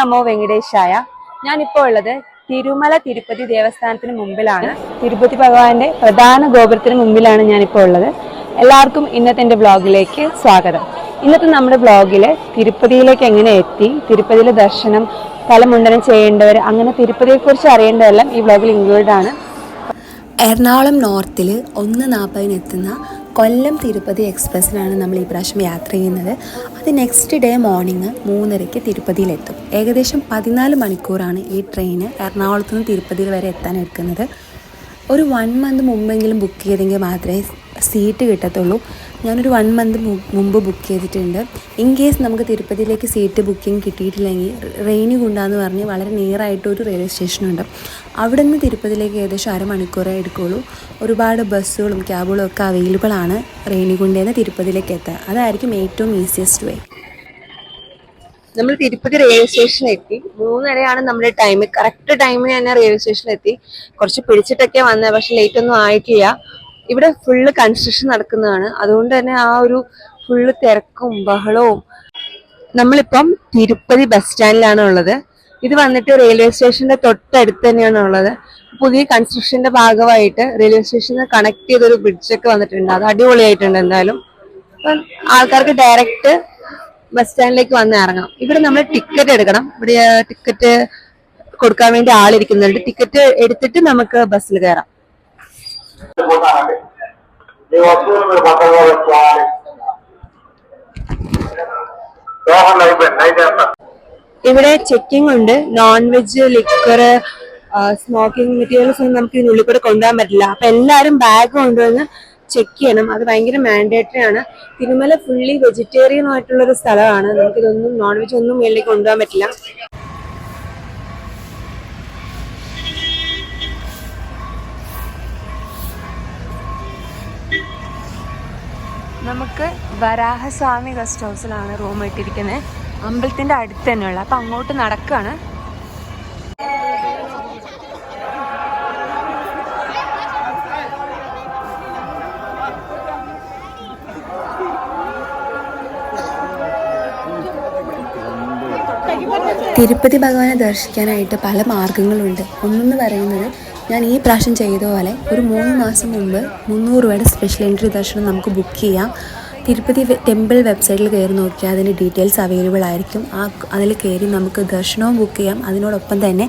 നമോ വെങ്കടേശായ. ഞാനിപ്പോൾ ഉള്ളത് തിരുമല തിരുപ്പതി ദേവസ്ഥാനത്തിന് മുമ്പിലാണ്. തിരുപ്പതി ഭഗവാന്റെ പ്രധാന ഗോപുരത്തിന് മുമ്പിലാണ് ഞാനിപ്പോൾ ഉള്ളത്. എല്ലാവർക്കും ഇന്നത്തെ എൻ്റെ ബ്ലോഗിലേക്ക് സ്വാഗതം. ഇന്നത്തെ നമ്മുടെ ബ്ലോഗിൽ തിരുപ്പതിയിലേക്ക് എങ്ങനെ എത്തി, തിരുപ്പതിയിലെ ദർശനം, തലമുണ്ടനം ചെയ്യേണ്ടവർ, അങ്ങനെ തിരുപ്പതിയെക്കുറിച്ച് അറിയേണ്ടതെല്ലാം ഈ ബ്ലോഗിൽ ഇൻക്ലൂഡഡ് ആണ്. എറണാകുളം നോർത്തിൽ 1:40 എത്തുന്ന കൊല്ലം തിരുപ്പതി എക്സ്പ്രസ്സിനാണ് നമ്മൾ ഈ പ്രാവശ്യം യാത്ര ചെയ്യുന്നത്. അത് നെക്സ്റ്റ് ഡേ മോർണിംഗ് 3:30 തിരുപ്പതിയിലെത്തും. ഏകദേശം 14 മണിക്കൂറാണ് ഈ ട്രെയിന് എറണാകുളത്ത് നിന്ന് തിരുപ്പതിയിൽ വരെ എത്താൻ എടുക്കുന്നത്. ഒരു 1 മന്ത് മുമ്പെങ്കിലും ബുക്ക് ചെയ്തെങ്കിൽ മാത്രമേ സീറ്റ് കിട്ടത്തുള്ളൂ. ഞാനൊരു 1 മന്ത് മുമ്പ് ബുക്ക് ചെയ്തിട്ടുണ്ട്. ഇൻ കേസ് നമുക്ക് തിരുപ്പതിയിലേക്ക് സീറ്റ് ബുക്കിംഗ് കിട്ടിയിട്ടില്ലെങ്കിൽ റെയിനിഗുണ്ടെന്ന് പറഞ്ഞ് വളരെ നിയറായിട്ടൊരു റെയിൽവേ സ്റ്റേഷനുണ്ട്. അവിടെ നിന്ന് തിരുപ്പതിയിലേക്ക് ഏകദേശം അരമണിക്കൂറേ എടുക്കുകയുള്ളൂ. ഒരുപാട് ബസ്സുകളും ക്യാബുകളും ഒക്കെ അവൈലബിൾ ആണ് റെയിനിഗുണ്ടിൽ നിന്ന് തിരുപ്പതിയിലേക്ക് എത്താൻ. അതായിരിക്കും ഏറ്റവും ഈസിയസ്റ്റ് വേ. നമ്മൾ തിരുപ്പതി റെയിൽവേ സ്റ്റേഷനിൽ എത്തി. 3:30 നമ്മുടെ ടൈം. കറക്റ്റ് ടൈമിന് തന്നെ റെയിൽവേ സ്റ്റേഷനിൽ എത്തി. കുറച്ച് പിടിച്ചിട്ടൊക്കെ വന്നത്, പക്ഷെ ലേറ്റ് ഒന്നും ആയിട്ടില്ല. ഇവിടെ ഫുള്ള് കൺസ്ട്രക്ഷൻ നടക്കുന്നതാണ്. അതുകൊണ്ട് തന്നെ ആ ഒരു ഫുള്ള് തിരക്കും ബഹളവും. നമ്മളിപ്പം തിരുപ്പതി ബസ് സ്റ്റാൻഡിലാണ് ഉള്ളത്. ഇത് വന്നിട്ട് റെയിൽവേ സ്റ്റേഷന്റെ തൊട്ടടുത്ത് തന്നെയാണ് ഉള്ളത്. പുതിയ കൺസ്ട്രക്ഷന്റെ ഭാഗമായിട്ട് റെയിൽവേ സ്റ്റേഷനെ കണക്ട് ചെയ്തൊരു ബ്രിഡ്ജൊക്കെ വന്നിട്ടുണ്ട്. അത് അടിപൊളിയായിട്ടുണ്ട്. എന്തായാലും അപ്പം ആൾക്കാർക്ക് ഡയറക്റ്റ് ബസ് സ്റ്റാൻഡിലേക്ക് വന്ന് ഇറങ്ങാം. ഇവിടെ നമ്മൾ ടിക്കറ്റ് എടുക്കണം. ഇവിടെ ടിക്കറ്റ് കൊടുക്കാൻ വേണ്ടി ആളിരിക്കുന്നുണ്ട്. ടിക്കറ്റ് എടുത്തിട്ട് നമുക്ക് ബസ്സിൽ കയറാം. ഇവിടെ ചെക്കിംഗ് ഉണ്ട്. Non veg, liquor, smoking materials ഒന്നും നമുക്ക് ഇതിനുള്ളിൽ കൂടെ കൊണ്ടുപോകാൻ പറ്റില്ല. അപ്പൊ എല്ലാവരും ബാഗ് കൊണ്ടുവന്ന് ചെക്ക് ചെയ്യണം. അത് ഭയങ്കര മാൻഡേറ്ററി ആണ്. തിരുമല ഫുള്ളി വെജിറ്റേറിയൻ ആയിട്ടുള്ള ഒരു സ്ഥലമാണ്. നമുക്കിതൊന്നും നോൺ വെജ് ഒന്നും മേളിലേക്ക് കൊണ്ടുപോകാൻ പറ്റില്ല. നമുക്ക് വരാഹസ്വാമി ഗസ്റ്റ് ഹൗസിലാണ് റൂം ഇട്ടിരിക്കുന്നത്. അമ്പലത്തിന്റെ അടുത്ത് തന്നെയുള്ള. അപ്പൊ അങ്ങോട്ട് നടക്കാണ്. തിരുപ്പതി ഭഗവാനെ ദർശിക്കാനായിട്ട് പല മാർഗങ്ങളുണ്ട്. ഒന്നെന്ന് പറയുന്നത്, ഞാൻ ഈ പ്രാവശ്യം ചെയ്ത പോലെ ഒരു 3 മാസം മുമ്പ് 300 രൂപയുടെ സ്പെഷ്യൽ എൻട്രി ദർശനം നമുക്ക് ബുക്ക് ചെയ്യാം. തിരുപ്പതി ടെമ്പിൾ വെബ്സൈറ്റിൽ കയറി നോക്കിയാൽ അതിൻ്റെ ഡീറ്റെയിൽസ് അവൈലബിൾ ആയിരിക്കും. അതിൽ കയറി നമുക്ക് ദർശനവും ബുക്ക് ചെയ്യാം, അതിനോടൊപ്പം തന്നെ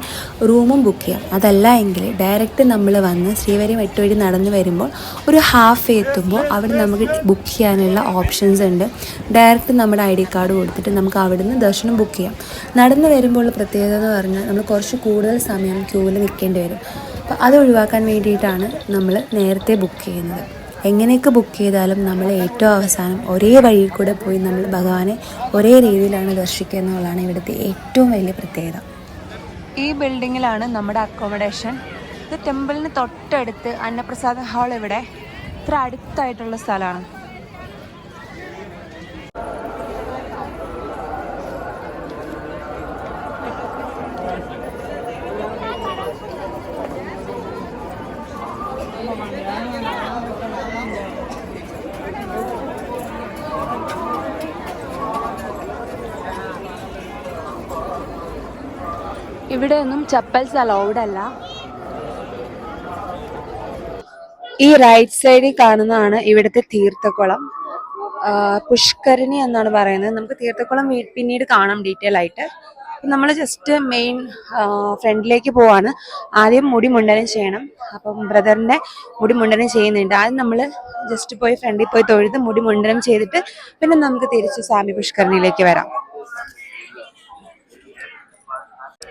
റൂമും ബുക്ക് ചെയ്യാം. അതല്ല എങ്കിൽ ഡയറക്റ്റ് നമ്മൾ വന്ന് ശ്രീവരി 8 വഴി നടന്നു വരുമ്പോൾ ഒരു ഹാഫ് എത്തുമ്പോൾ അവിടെ നമുക്ക് ബുക്ക് ചെയ്യാനുള്ള ഓപ്ഷൻസ് ഉണ്ട്. ഡയറക്റ്റ് നമ്മുടെ ID കാർഡ് കൊടുത്തിട്ട് നമുക്ക് അവിടുന്ന് ദർശനം ബുക്ക് ചെയ്യാം. നടന്നു വരുമ്പോൾ പ്രത്യേകത എന്ന് പറഞ്ഞാൽ നമ്മൾ കുറച്ച് കൂടുതൽ സമയം ക്യൂവിൽ നിൽക്കേണ്ടി വരും. അപ്പോൾ അത് ഒഴിവാക്കാൻ വേണ്ടിയിട്ടാണ് നമ്മൾ നേരത്തെ ബുക്ക് ചെയ്യുന്നത്. എങ്ങനെയൊക്കെ ബുക്ക് ചെയ്താലും നമ്മൾ ഏറ്റവും അവസാനം ഒരേ വഴിയിൽ കൂടെ പോയി നമ്മൾ ഭഗവാനെ ഒരേ രീതിയിലാണ് ദർശിക്കുക എന്നുള്ളതാണ് ഇവിടുത്തെ ഏറ്റവും വലിയ പ്രത്യേകത. ഈ ബിൽഡിങ്ങിലാണ് നമ്മുടെ അക്കോമഡേഷൻ. ഇത് ടെമ്പിളിന് തൊട്ടടുത്ത് അന്നപ്രസാദ ഹാൾ ഇവിടെ ഇത്ര അടുത്തായിട്ടുള്ള സ്ഥലമാണ്. ഇവിടെ ഒന്നും ചപ്പൽസ് അലൗഡ് അല്ല. ഈ റൈറ്റ് സൈഡിൽ കാണുന്നതാണ് ഇവിടുത്തെ തീർത്ഥക്കുളം. പുഷ്കരണി എന്നാണ് പറയുന്നത്. നമുക്ക് തീർത്ഥക്കുളം പിന്നീട് കാണാം ഡീറ്റെയിൽ ആയിട്ട്. നമ്മൾ ജസ്റ്റ് മെയിൻ ഫ്രണ്ടിലേക്ക് പോവാണ്. ആദ്യം മുടി മുണ്ടനം ചെയ്യണം. അപ്പം ബ്രദറിന്റെ മുടി മുണ്ടനം ചെയ്യുന്നുണ്ട്. ആദ്യം നമ്മൾ ജസ്റ്റ് പോയി ഫ്രണ്ടിൽ പോയി തൊഴുത് മുടി മുണ്ടനം ചെയ്തിട്ട് പിന്നെ നമുക്ക് തിരിച്ച് സ്വാമി പുഷ്കരണിയിലേക്ക് വരാം.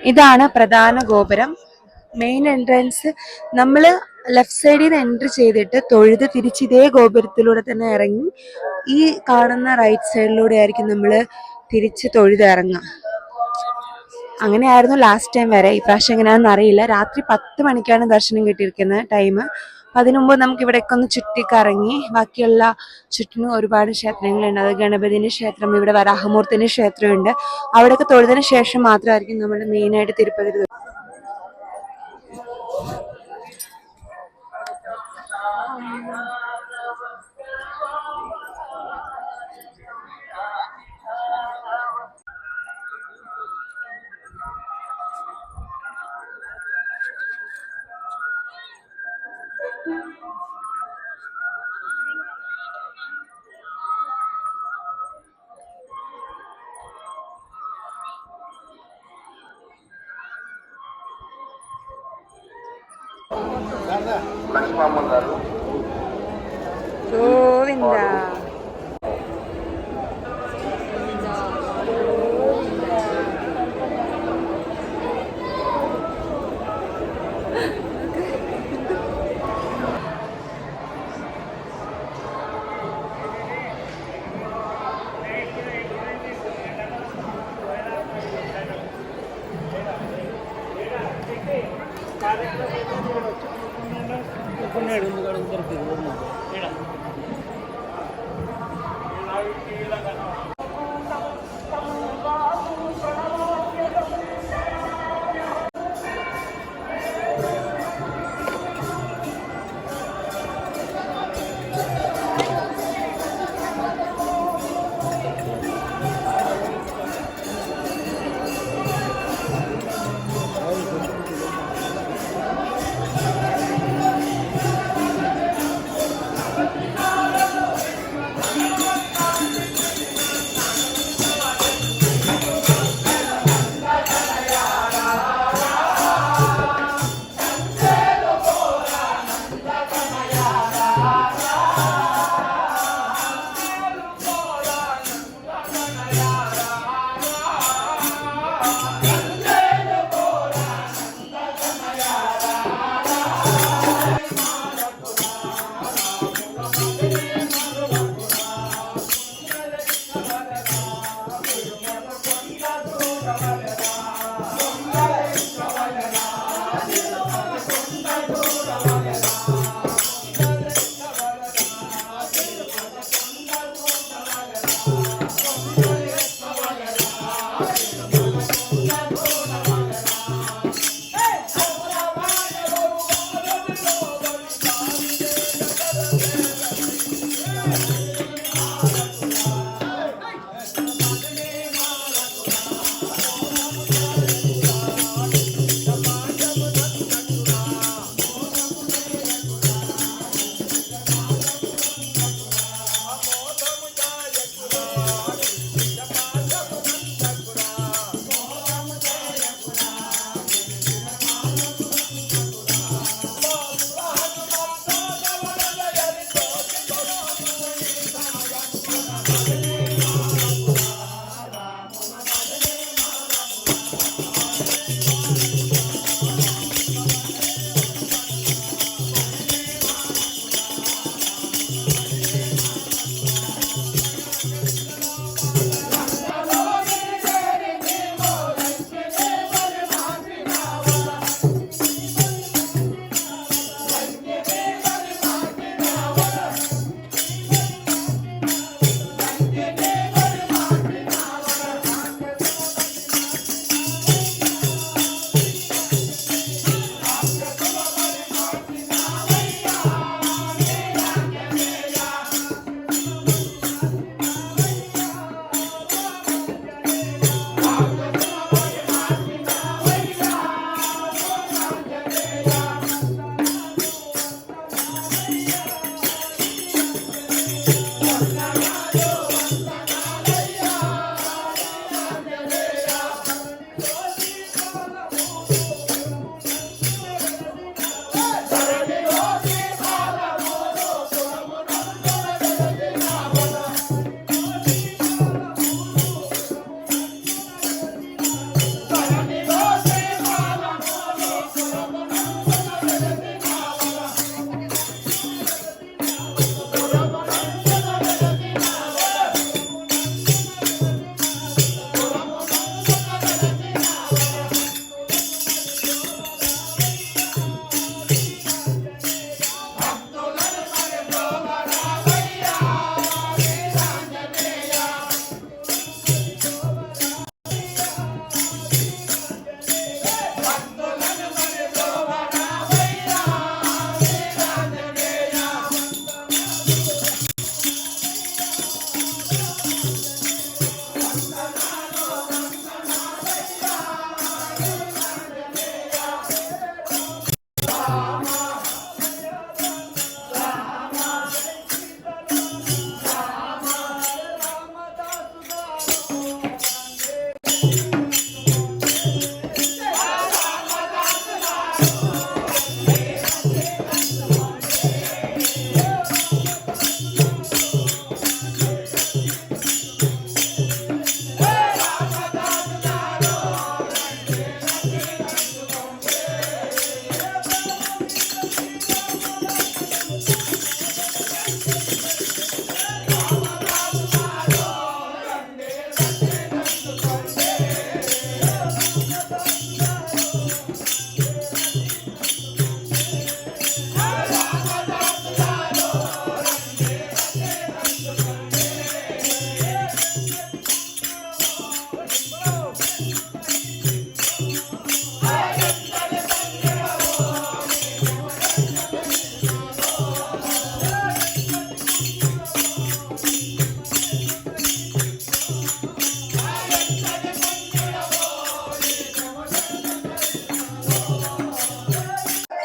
ഇതാണ് പ്രധാന ഗോപുരം, മെയിൻ എൻട്രൻസ്. നമ്മൾ ലെഫ്റ്റ് സൈഡിൽ നിന്ന് എൻട്രി ചെയ്തിട്ട് തൊഴുത് തിരിച്ച് ഇതേ ഗോപുരത്തിലൂടെ തന്നെ ഇറങ്ങി ഈ കാണുന്ന റൈറ്റ് സൈഡിലൂടെ ആയിരിക്കും നമ്മൾ തിരിച്ച് തൊഴുത് ഇറങ്ങുക. അങ്ങനെയായിരുന്നു ലാസ്റ്റ് ടൈം വരെ. ഈ പ്രാവശ്യം എങ്ങനെയാണെന്ന് അറിയില്ല. രാത്രി 10 മണിക്കാണ് ദർശനം കിട്ടിയിരിക്കുന്നത് ടൈം. അതിനു മുമ്പ് നമുക്ക് ഇവിടേക്ക് ഒന്ന് ചുറ്റിക്കറങ്ങി ബാക്കിയുള്ള ചുറ്റിനും ഒരുപാട് ക്ഷേത്രങ്ങളുണ്ട്. അത് ഗണപതിന്റെ ക്ഷേത്രം, ഇവിടെ വരാഹമൂർത്തിന്റെ ക്ഷേത്രമുണ്ട്. അവിടെയൊക്കെ തൊഴുതിന് ശേഷം മാത്രമായിരിക്കും നമ്മൾ മെയിനായിട്ട് തിരുപ്പതി. లక్ష్మమ్మ గారు గోవింద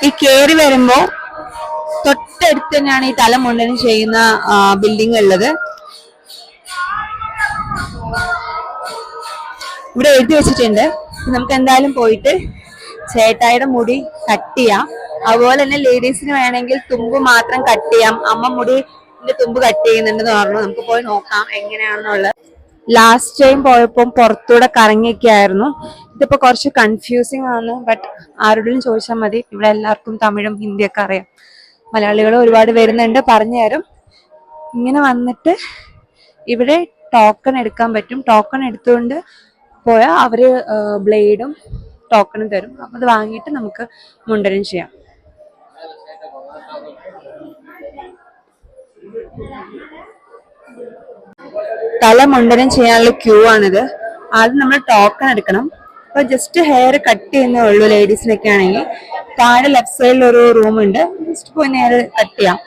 ഈ കേറി വരുമ്പോ തൊട്ടടുത്ത് തന്നെയാണ് ഈ തല മുണ്ടനം ചെയ്യുന്ന ബിൽഡിംഗ് ഉള്ളത്. ഇവിടെ എഴുതി വെച്ചിട്ടുണ്ട്, നമുക്ക് എന്തായാലും പോയിട്ട് ചേട്ടായിയുടെ മുടി കട്ട് ചെയ്യാം. അതുപോലെ തന്നെ ലേഡീസിന് വേണമെങ്കിൽ തുമ്പ് മാത്രം കട്ട് ചെയ്യാം. അമ്മ മുടിന്റെ തുമ്പ് കട്ട് ചെയ്യുന്നുണ്ടെന്ന് പറഞ്ഞു. നമുക്ക് പോയി നോക്കാം എങ്ങനെയാണെന്നുള്ളത്. ലാസ്റ്റ് ടൈം പോയപ്പോൾ പുറത്തൂടെ കറങ്ങിയൊക്കെ ആയിരുന്നു. ഇതിപ്പോ കുറച്ച് കൺഫ്യൂസിങ് ആണ്. ബട്ട് ആരോടും ചോദിച്ചാൽ മതി, ഇവിടെ എല്ലാവർക്കും തമിഴും ഹിന്ദിയൊക്കെ അറിയാം. മലയാളികൾ ഒരുപാട് വരുന്നുണ്ട്, പറഞ്ഞു തരും. ഇങ്ങനെ വന്നിട്ട് ഇവിടെ ടോക്കൺ എടുക്കാൻ പറ്റും. ടോക്കൺ എടുത്തുകൊണ്ട് പോയാൽ അവര് ബ്ലേഡും ടോക്കണും തരും. അപ്പൊ അത് വാങ്ങിയിട്ട് നമുക്ക് മുണ്ടനം ചെയ്യാം. തല മുണ്ടനം ചെയ്യാനുള്ള ക്യൂ ആണിത്. ആദ്യം നമ്മൾ ടോക്കൺ എടുക്കണം. അപ്പൊ ജസ്റ്റ് ഹെയർ കട്ട് ചെയ്യുന്നേ ഉള്ളൂ ലേഡീസിനൊക്കെ ആണെങ്കിൽ. താഴെ ലെഫ്റ്റ് സൈഡിൽ ഒരു റൂം ഉണ്ട്, ജസ്റ്റ് പോയി നേരെ കട്ട് ചെയ്യാം.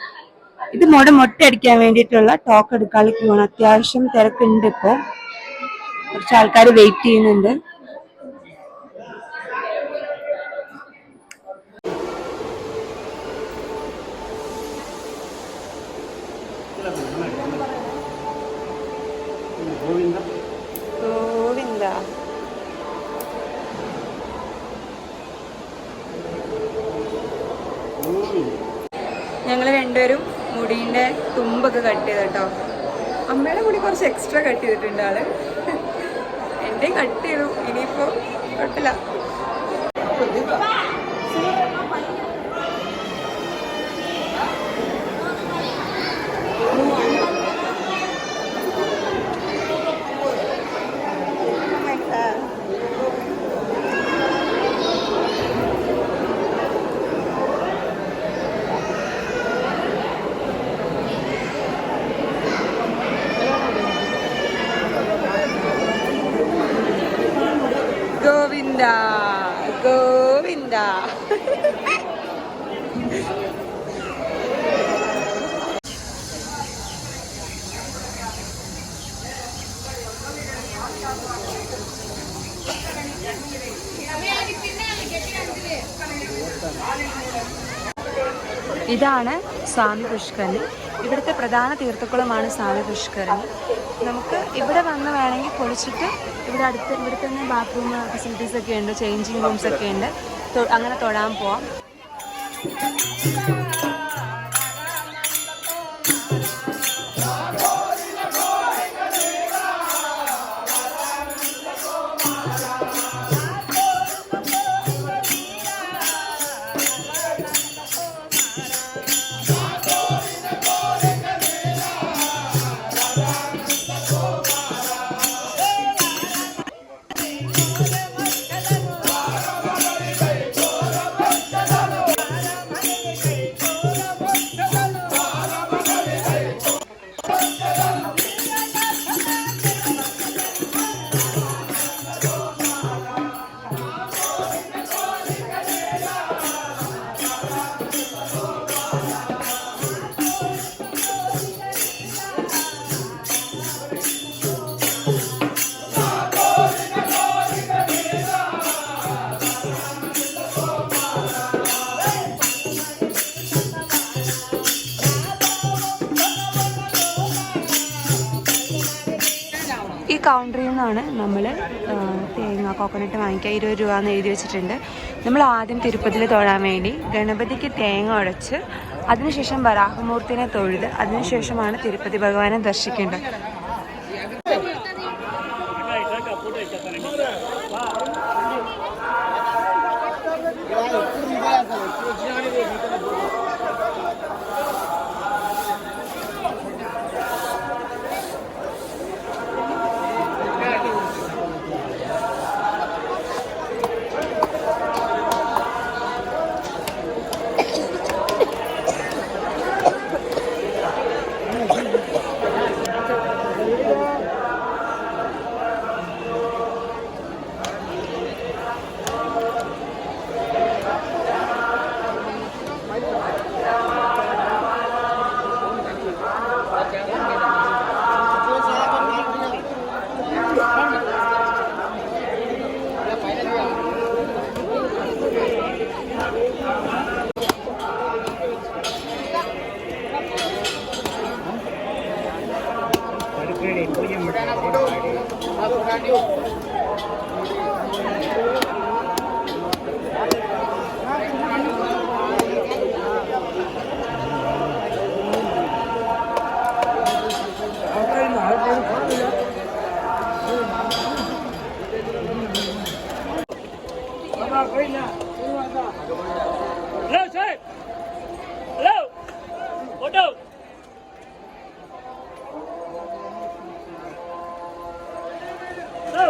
ഇത് മൊട്ടയടിക്കാൻ വേണ്ടിയിട്ടുള്ള ടോക്കൺ എടുക്കാനുള്ള ക്യൂ ആണ്. അത്യാവശ്യം തിരക്കുണ്ട്. ഇപ്പോ കുറച്ച് ആൾക്കാർ വെയിറ്റ് ചെയ്യുന്നുണ്ട്. ഗോവിന്ദ. ഞങ്ങള് രണ്ടുപേരും മുടീന്റെ തുമ്പൊക്കെ കട്ട് ചെയ്ത് കേട്ടോ. അമ്മയുടെ മുടി കുറച്ച് എക്സ്ട്രാ കട്ട് ചെയ്തിട്ടുണ്ട് ആള്. എന്റെ കട്ട് ചെയ്തു. ഇനിയിപ്പോ കുഴപ്പമില്ല. ഗോവിന്ദ ഗോവിന്ദ. ഇതാണ് സ്വാമി പുഷ്കരണി. ഇവിടുത്തെ പ്രധാന തീർത്ഥക്കുളമാണ് സ്വാമി പുഷ്കരണി. നമുക്ക് ഇവിടെ വന്ന് വേണമെങ്കിൽ കുളിച്ചിട്ട് ഇവിടെ തന്നെ ബാത്റൂം ഫെസിലിറ്റീസ് ഒക്കെ ഉണ്ട്, ചേഞ്ചിങ് റൂംസ് ഒക്കെ ഉണ്ട്. അങ്ങനെ തൊഴാൻ പോവാം. ഈ കൗണ്ടറിൽ നിന്നാണ് നമ്മൾ തേങ്ങ കോക്കനട്ട് വാങ്ങിക്കുക. 20 രൂപ എന്ന് എഴുതി വെച്ചിട്ടുണ്ട്. നമ്മൾ ആദ്യം തിരുപ്പതിയിൽ തൊഴാൻ വേണ്ടി ഗണപതിക്ക് തേങ്ങ ഉടച്ച് അതിനുശേഷം വരാഹമൂർത്തിനെ തൊഴുത് അതിനുശേഷമാണ് തിരുപ്പതി ഭഗവാനെ ദർശിക്കേണ്ടത്. Hello, sir. Hello. Photo. Hello.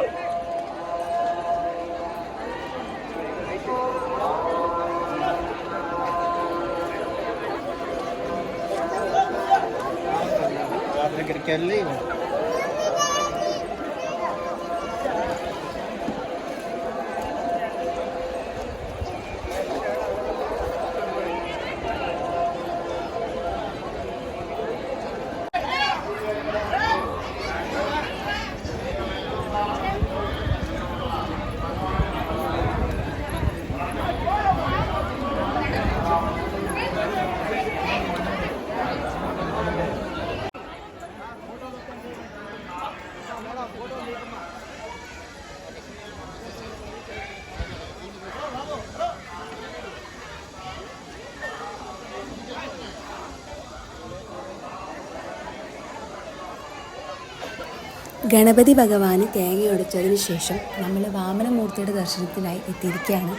దగ్గరికి వెళ్ళి ഗണപതി ഭഗവാന് തേങ്ങയൊടിച്ചതിന് ശേഷം നമ്മൾ വാമനമൂർത്തിയുടെ ദർശനത്തിനായി എത്തിയിരിക്കുകയാണ്.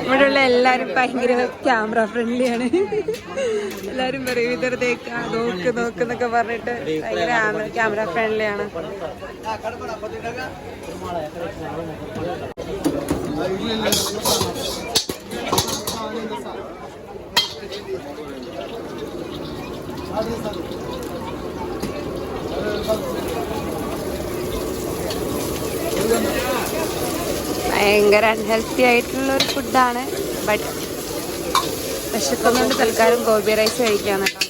ഇവിടെയുള്ള എല്ലാരും ഭയങ്കര ക്യാമറ ഫ്രണ്ട്ലിയാണ്. എല്ലാരും പറയും ഇതേക്കാ നോക്ക് നോക്ക് എന്നൊക്കെ പറഞ്ഞിട്ട് ഭയങ്കര ക്യാമറ ഫ്രണ്ട്ലിയാണ്. ഭയങ്കര അൺഹെൽത്തി ആയിട്ടുള്ള ഒരു ഫുഡാണ്. ബട്ട് വിശക്കുന്നുണ്ട് തൽക്കാലം ഗോബി റൈസ് കഴിക്കാന്ന് കേട്ടോ.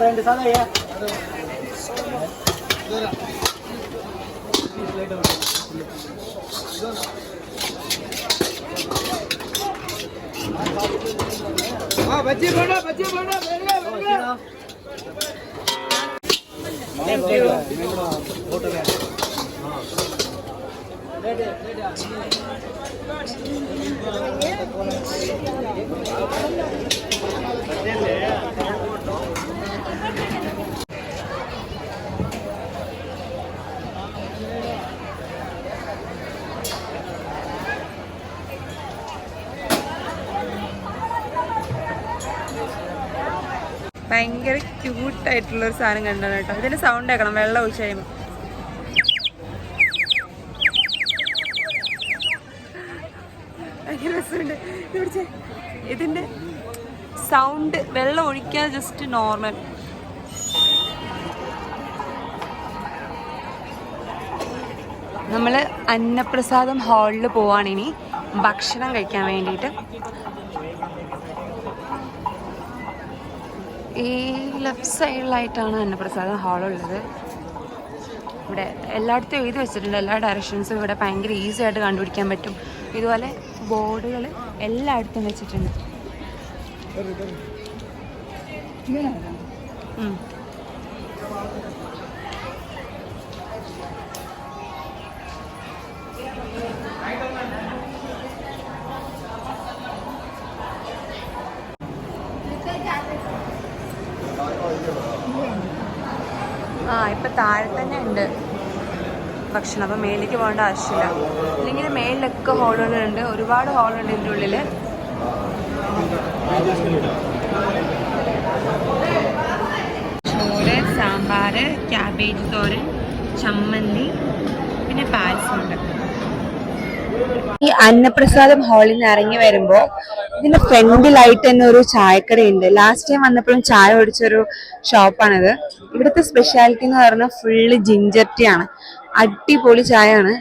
రెండు సార్లు అయ్యా బజ్జీ బోడా ഭയങ്കര ക്യൂട്ടായിട്ടുള്ള ഒരു സാധനം കണ്ടാണ് കേട്ടോ. ഇതിന്റെ സൗണ്ട് കേൾക്കണം വെള്ളം ഒഴിച്ച് കഴിയുമ്പോൾ. ഭയങ്കര രസമുണ്ട്. ഇതിന്റെ സൗണ്ട് വെള്ളം ഒഴിക്കാതെ ജസ്റ്റ് നോർമൽ. നമ്മൾ അന്നപ്രസാദം ഹാളിൽ പോവാണ് ഇനി ഭക്ഷണം കഴിക്കാൻ വേണ്ടിയിട്ട്. ഈ ലെഫ്റ്റ് സൈഡിലായിട്ടാണ് അന്നപ്രസാദം ഹാളുള്ളത്. ഇവിടെ എല്ലായിടത്തും എഴുതി വെച്ചിട്ടുണ്ട്, എല്ലാ ഡയറക്ഷൻസും ഇവിടെ ഭയങ്കര ഈസി ആയിട്ട് കണ്ടുപിടിക്കാൻ പറ്റും. ഇതുപോലെ ബോർഡുകൾ എല്ലായിടത്തും വെച്ചിട്ടുണ്ട്. ഇപ്പൊ താഴെ തന്നെ ഉണ്ട് ഭക്ഷണം. അപ്പൊ മേലേക്ക് പോകേണ്ട ആവശ്യമില്ല. അല്ലെങ്കിൽ മേലിലൊക്കെ ഹാളുകളുണ്ട്, ഒരുപാട് ഹാളുണ്ട് ഇതിൻ്റെ ഉള്ളില്. ചോറ്, സാമ്പാറ്, ക്യാബേജ് തോരൻ, ചമ്മന്തി, പിന്നെ പായസമുണ്ട്. ഈ അന്നപ്രസാദം ഹാളിൽ നിന്ന് ഇറങ്ങി വരുമ്പോൾ ഇതിന്റെ ഫ്രണ്ടിലായിട്ട് തന്നെ ഒരു ചായക്കടയുണ്ട്. ലാസ്റ്റ് ടൈം വന്നപ്പോഴും ചായ ഓടിച്ചൊരു ഷോപ്പാണിത്. ഇവിടുത്തെ സ്പെഷ്യാലിറ്റി എന്ന് പറഞ്ഞാൽ ഫുള്ള് ജിഞ്ചർ ടീ ആണ്. അടിപൊളി ചായ ആണ്.